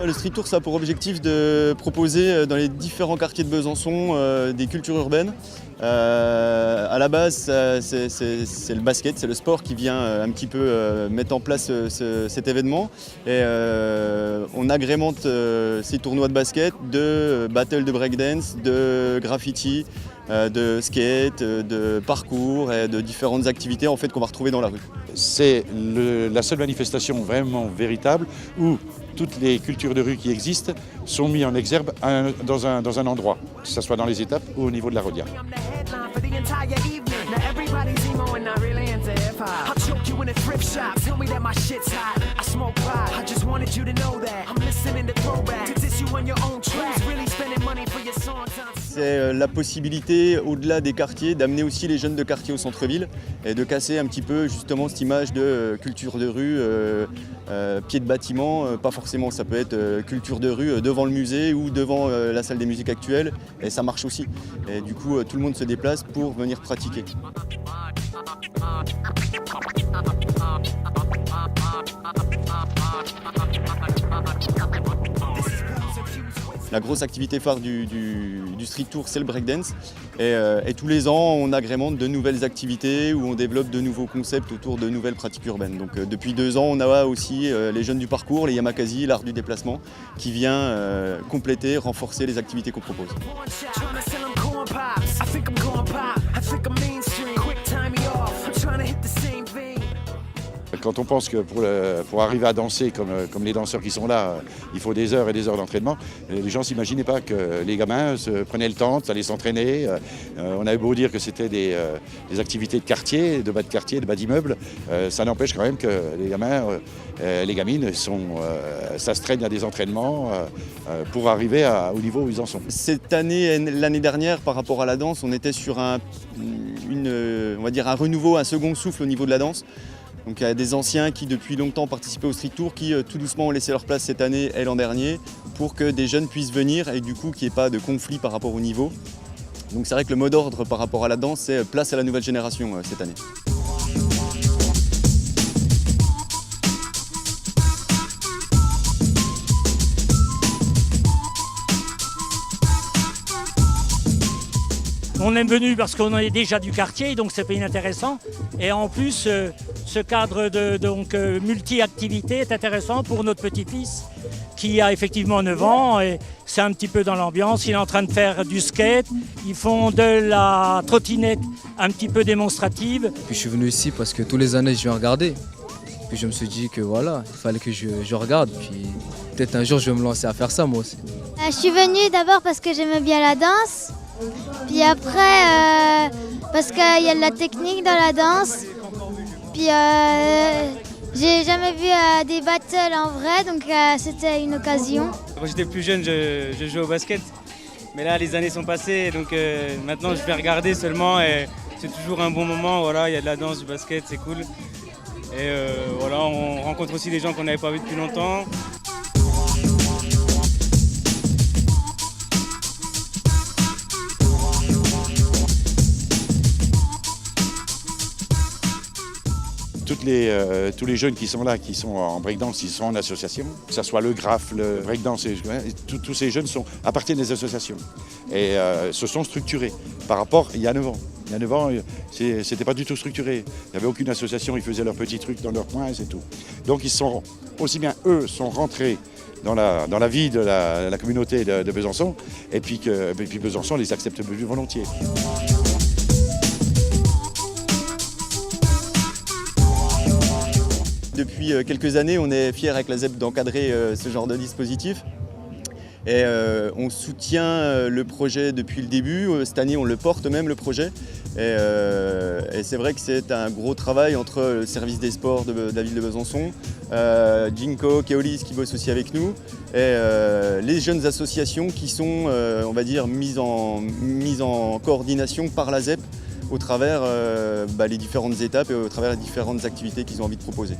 Le street tour, ça a pour objectif de proposer dans les différents quartiers de Besançon des cultures urbaines. À la base, c'est le basket, c'est le sport qui vient un petit peu mettre en place cet événement. Et on agrémente ces tournois de basket de battles de breakdance, de graffiti, de skate, de parcours et de différentes activités en fait, qu'on va retrouver dans la rue. C'est la seule manifestation vraiment véritable où toutes les cultures de rue qui existent sont mises en exergue dans un endroit, que ce soit dans les étapes ou au niveau de la Rhodia. C'est la possibilité, au-delà des quartiers, d'amener aussi les jeunes de quartier au centre-ville et de casser un petit peu justement cette image de culture de rue, pied de bâtiment, pas forcément, ça peut être culture de rue devant le musée ou devant la salle des musiques actuelles, et ça marche aussi. Et du coup, tout le monde se déplace pour venir pratiquer. La grosse activité phare du street tour, c'est le breakdance. Et tous les ans, on agrémente de nouvelles activités où on développe de nouveaux concepts autour de nouvelles pratiques urbaines. Donc, depuis 2 ans, on a aussi les jeunes du parcours, les Yamakasi, l'art du déplacement, qui vient compléter, renforcer les activités qu'on propose. Quand on pense que pour arriver à danser comme les danseurs qui sont là, il faut des heures et des heures d'entraînement, les gens ne s'imaginaient pas que les gamins se prenaient le temps d'aller s'entraîner. On avait beau dire que c'était des activités de quartier, de bas de quartier, de bas d'immeuble, ça n'empêche quand même que les gamins, les gamines, s'astreignent à des entraînements pour arriver au niveau où ils en sont. Cette année, l'année dernière, par rapport à la danse, on était sur on va dire un renouveau, un second souffle au niveau de la danse. Donc il y a des anciens qui depuis longtemps participaient au street tour qui tout doucement ont laissé leur place cette année et l'an dernier pour que des jeunes puissent venir et du coup qu'il n'y ait pas de conflit par rapport au niveau. Donc c'est vrai que le mot d'ordre par rapport à la danse, c'est place à la nouvelle génération cette année. On est venu parce qu'on est déjà du quartier, donc c'est pas inintéressant. Et en plus, ce cadre de multi-activité est intéressant pour notre petit-fils qui a effectivement 9 ans et c'est un petit peu dans l'ambiance. Il est en train de faire du skate, ils font de la trottinette un petit peu démonstrative. Puis je suis venu ici parce que tous les années je viens regarder. Puis je me suis dit que voilà, il fallait que je regarde. Puis peut-être un jour je vais me lancer à faire ça moi aussi. Je suis venue d'abord parce que j'aimais bien la danse. Puis après, parce qu'il y a de la technique dans la danse. Puis j'ai jamais vu des battles en vrai, donc c'était une occasion. Quand j'étais plus jeune, je jouais au basket. Mais là, les années sont passées, donc maintenant je vais regarder seulement. Et c'est toujours un bon moment, voilà, il y a de la danse, du basket, c'est cool. Et voilà, on rencontre aussi des gens qu'on n'avait pas vus depuis longtemps. Tous les jeunes qui sont là, qui sont en breakdance, ils sont en association, que ce soit le graphe, le breakdance, tous ces jeunes appartiennent des associations et se sont structurés par rapport il y a 9 ans. Il y a 9 ans, c'était pas du tout structuré. Il n'y avait aucune association, ils faisaient leurs petits trucs dans leur coin et c'est tout. Donc ils sont, aussi bien eux, sont rentrés dans la vie de la communauté de Besançon et puis Besançon les accepte plus volontiers. Depuis quelques années, on est fiers avec la ZEP d'encadrer ce genre de dispositif. Et on soutient le projet depuis le début. Cette année, on le porte même, le projet. Et c'est vrai que c'est un gros travail entre le service des sports de la ville de Besançon, Jinko, Keolis qui bosse aussi avec nous, et les jeunes associations qui sont, on va dire, mises en coordination par la ZEP au travers les différentes étapes et au travers les différentes activités qu'ils ont envie de proposer.